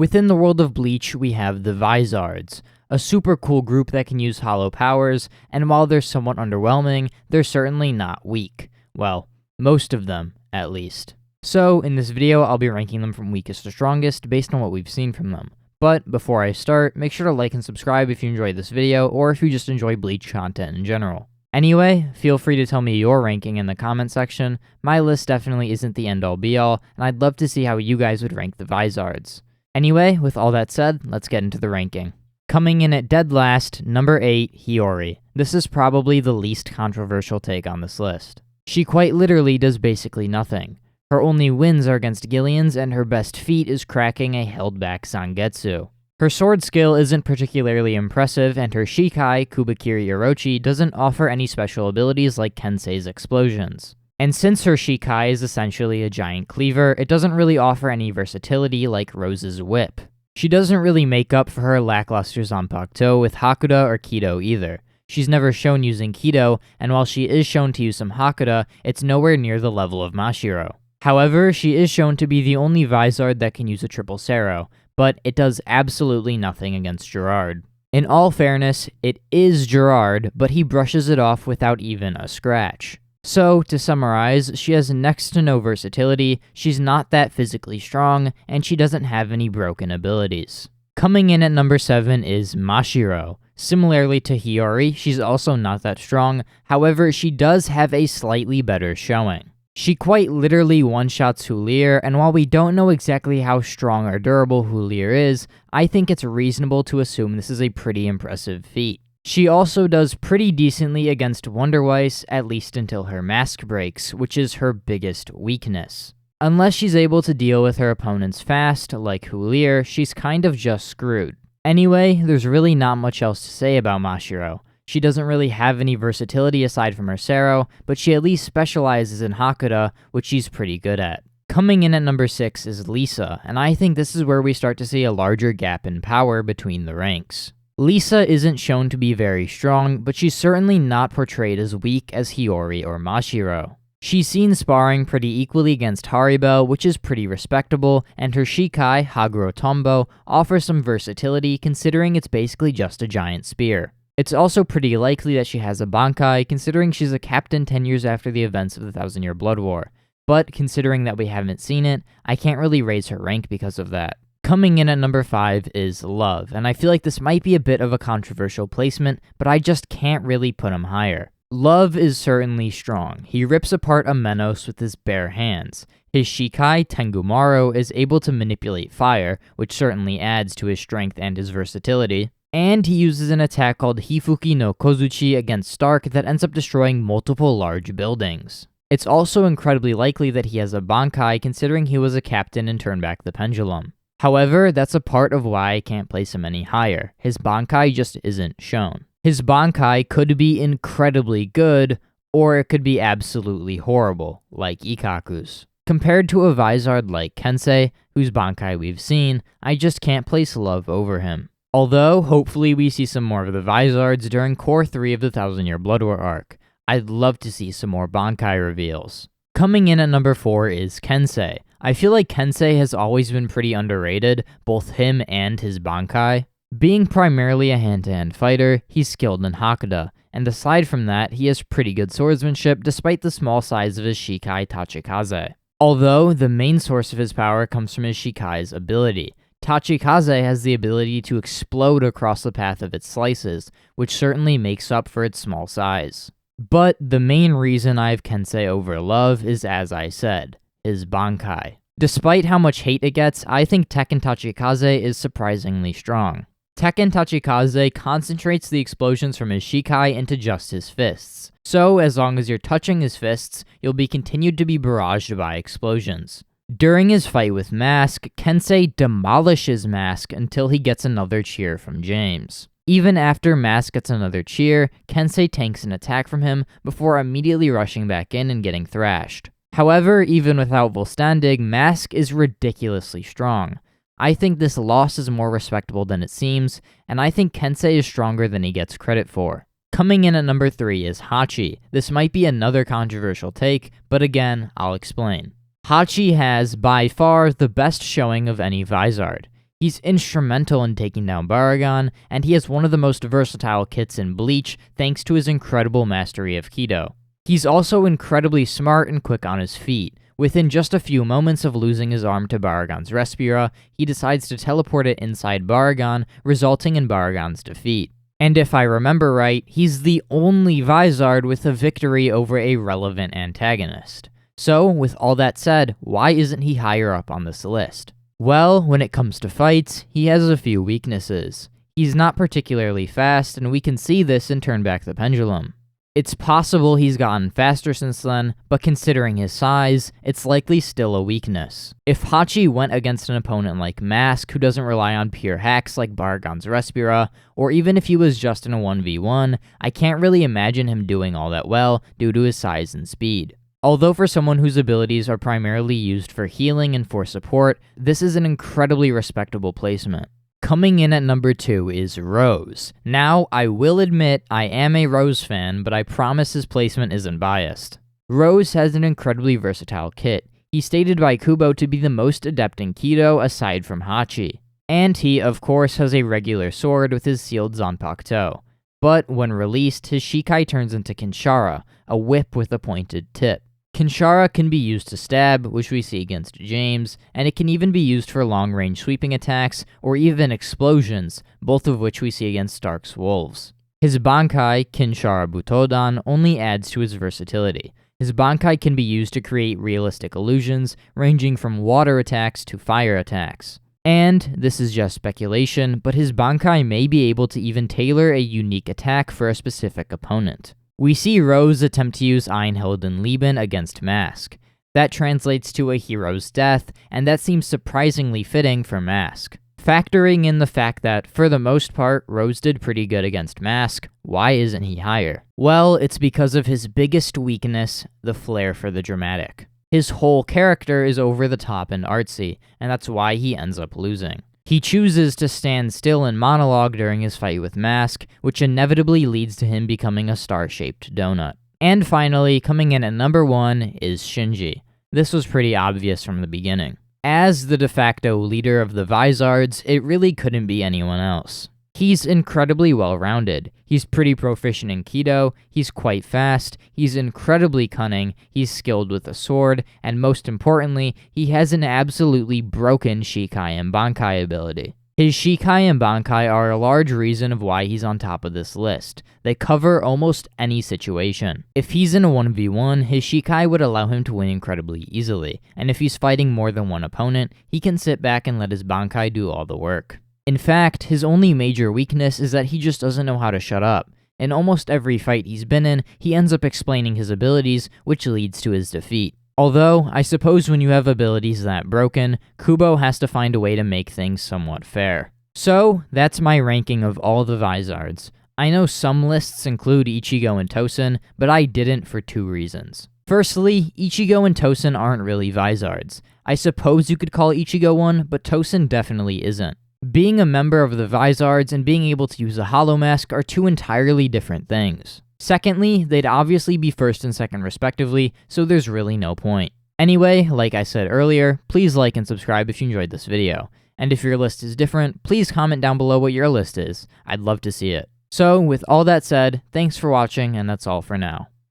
Within the world of Bleach, we have the Vizards, a super cool group that can use hollow powers, and while they're somewhat underwhelming, they're certainly not weak. Well, most of them, at least. So, in this video, I'll be ranking them from weakest to strongest based on what we've seen from them. But before I start, make sure to like and subscribe if you enjoyed this video, or if you just enjoy Bleach content in general. Anyway, feel free to tell me your ranking in the comment section. My list definitely isn't the end-all be-all, and I'd love to see how you guys would rank the Vizards. Anyway, with all that said, let's get into the ranking. Coming in at dead last, number 8, Hiyori. This is probably the least controversial take on this list. She quite literally does basically nothing. Her only wins are against Gillians, and her best feat is cracking a held-back Zangetsu. Her sword skill isn't particularly impressive, and her Shikai, Kubikiri Orochi, doesn't offer any special abilities like Kensei's explosions. And since her Shikai is essentially a giant cleaver, it doesn't really offer any versatility like Rose's whip. She doesn't really make up for her lackluster Zanpakuto with Hakuda or Kido either. She's never shown using Kido, and while she is shown to use some Hakuda, it's nowhere near the level of Mashiro. However, she is shown to be the only Vizard that can use a triple Sero, but it does absolutely nothing against Gerard. In all fairness, it is Gerard, but he brushes it off without even a scratch. So, to summarize, she has next to no versatility, she's not that physically strong, and she doesn't have any broken abilities. Coming in at number 7 is Mashiro. Similarly to Hiyori, she's also not that strong, however, she does have a slightly better showing. She quite literally one-shots Hulir, and while we don't know exactly how strong or durable Hulir is, I think it's reasonable to assume this is a pretty impressive feat. She also does pretty decently against Wonderweiss, at least until her mask breaks, which is her biggest weakness. Unless she's able to deal with her opponents fast, like Hulir, she's kind of just screwed. Anyway, there's really not much else to say about Mashiro. She doesn't really have any versatility aside from her Sero, but she at least specializes in Hakuda, which she's pretty good at. Coming in at number 6 is Lisa, and I think this is where we start to see a larger gap in power between the ranks. Lisa isn't shown to be very strong, but she's certainly not portrayed as weak as Hiyori or Mashiro. She's seen sparring pretty equally against Haribel, which is pretty respectable, and her Shikai, Haguro Tombo, offers some versatility considering it's basically just a giant spear. It's also pretty likely that she has a Bankai, considering she's a captain 10 years after the events of the Thousand Year Blood War. But considering that we haven't seen it, I can't really raise her rank because of that. Coming in at number 5 is Love, and I feel like this might be a bit of a controversial placement, but I just can't really put him higher. Love is certainly strong. He rips apart a Menos with his bare hands. His Shikai, Tengumaro, is able to manipulate fire, which certainly adds to his strength and his versatility. And he uses an attack called Hifuki no Kozuchi against Stark that ends up destroying multiple large buildings. It's also incredibly likely that he has a Bankai considering he was a captain and turned back the pendulum. However, that's a part of why I can't place him any higher. His Bankai just isn't shown. His Bankai could be incredibly good, or it could be absolutely horrible, like Ikkaku's. Compared to a Vizard like Kensei, whose Bankai we've seen, I just can't place Love over him. Although, hopefully we see some more of the Vizards during Core 3 of the Thousand Year Blood War arc. I'd love to see some more Bankai reveals. Coming in at number 4 is Kensei. I feel like Kensei has always been pretty underrated, both him and his Bankai. Being primarily a hand-to-hand fighter, he's skilled in Hakuda, and aside from that, he has pretty good swordsmanship despite the small size of his Shikai Tachikaze. Although, the main source of his power comes from his Shikai's ability. Tachikaze has the ability to explode across the path of its slices, which certainly makes up for its small size. But the main reason I have Kensei over Love is, as I said, his Bankai. Despite how much hate it gets, I think Tekken Tachikaze is surprisingly strong. Tekken Tachikaze concentrates the explosions from his Shikai into just his fists. So, as long as you're touching his fists, you'll be continued to be barraged by explosions. During his fight with Mask, Kensei demolishes Mask until he gets another cheer from James. Even after Mask gets another cheer, Kensei tanks an attack from him before immediately rushing back in and getting thrashed. However, even without Volstandig, Mask is ridiculously strong. I think this loss is more respectable than it seems, and I think Kensei is stronger than he gets credit for. Coming in at number 3 is Hachi. This might be another controversial take, but again, I'll explain. Hachi has, by far, the best showing of any Vizard. He's instrumental in taking down Baragon, and he has one of the most versatile kits in Bleach thanks to his incredible mastery of Kido. He's also incredibly smart and quick on his feet. Within just a few moments of losing his arm to Baragon's Respira, he decides to teleport it inside Baragon, resulting in Baragon's defeat. And if I remember right, he's the only Vizard with a victory over a relevant antagonist. So, with all that said, why isn't he higher up on this list? Well, when it comes to fights, he has a few weaknesses. He's not particularly fast, and we can see this in Turn Back the Pendulum. It's possible he's gotten faster since then, but considering his size, it's likely still a weakness. If Hachi went against an opponent like Mask, who doesn't rely on pure hacks like Baragon's Respira, or even if he was just in a 1v1, I can't really imagine him doing all that well due to his size and speed. Although for someone whose abilities are primarily used for healing and for support, this is an incredibly respectable placement. Coming in at number 2 is Rose. Now, I will admit I am a Rose fan, but I promise his placement isn't biased. Rose has an incredibly versatile kit. He's stated by Kubo to be the most adept in Kido aside from Hachi. And he, of course, has a regular sword with his sealed Zanpakuto. But when released, his Shikai turns into Kinshara, a whip with a pointed tip. Kinshara can be used to stab, which we see against James, and it can even be used for long-range sweeping attacks or even explosions, both of which we see against Stark's wolves. His Bankai, Kinshara Butodan, only adds to his versatility. His Bankai can be used to create realistic illusions, ranging from water attacks to fire attacks. And, this is just speculation, but his Bankai may be able to even tailor a unique attack for a specific opponent. We see Rose attempt to use Einhilden Leben against Mask. That translates to a hero's death, and that seems surprisingly fitting for Mask. Factoring in the fact that, for the most part, Rose did pretty good against Mask, why isn't he higher? Well, it's because of his biggest weakness, the flair for the dramatic. His whole character is over the top and artsy, and that's why he ends up losing. He chooses to stand still and monologue during his fight with Mask, which inevitably leads to him becoming a star-shaped donut. And finally, coming in at number 1 is Shinji. This was pretty obvious from the beginning. As the de facto leader of the Vizards, it really couldn't be anyone else. He's incredibly well-rounded. He's pretty proficient in Kido, he's quite fast, he's incredibly cunning, he's skilled with a sword, and most importantly, he has an absolutely broken Shikai and Bankai ability. His Shikai and Bankai are a large reason of why he's on top of this list. They cover almost any situation. If he's in a 1v1, his Shikai would allow him to win incredibly easily, and if he's fighting more than one opponent, he can sit back and let his Bankai do all the work. In fact, his only major weakness is that he just doesn't know how to shut up. In almost every fight he's been in, he ends up explaining his abilities, which leads to his defeat. Although, I suppose when you have abilities that broken, Kubo has to find a way to make things somewhat fair. So, that's my ranking of all the Vizards. I know some lists include Ichigo and Tosen, but I didn't for 2 reasons. Firstly, Ichigo and Tosen aren't really Vizards. I suppose you could call Ichigo one, but Tosen definitely isn't. Being a member of the Vizards and being able to use a Hollow Mask are 2 entirely different things. Secondly, they'd obviously be 1st and 2nd respectively, so there's really no point. Anyway, like I said earlier, please like and subscribe if you enjoyed this video. And if your list is different, please comment down below what your list is. I'd love to see it. So, with all that said, thanks for watching, and that's all for now.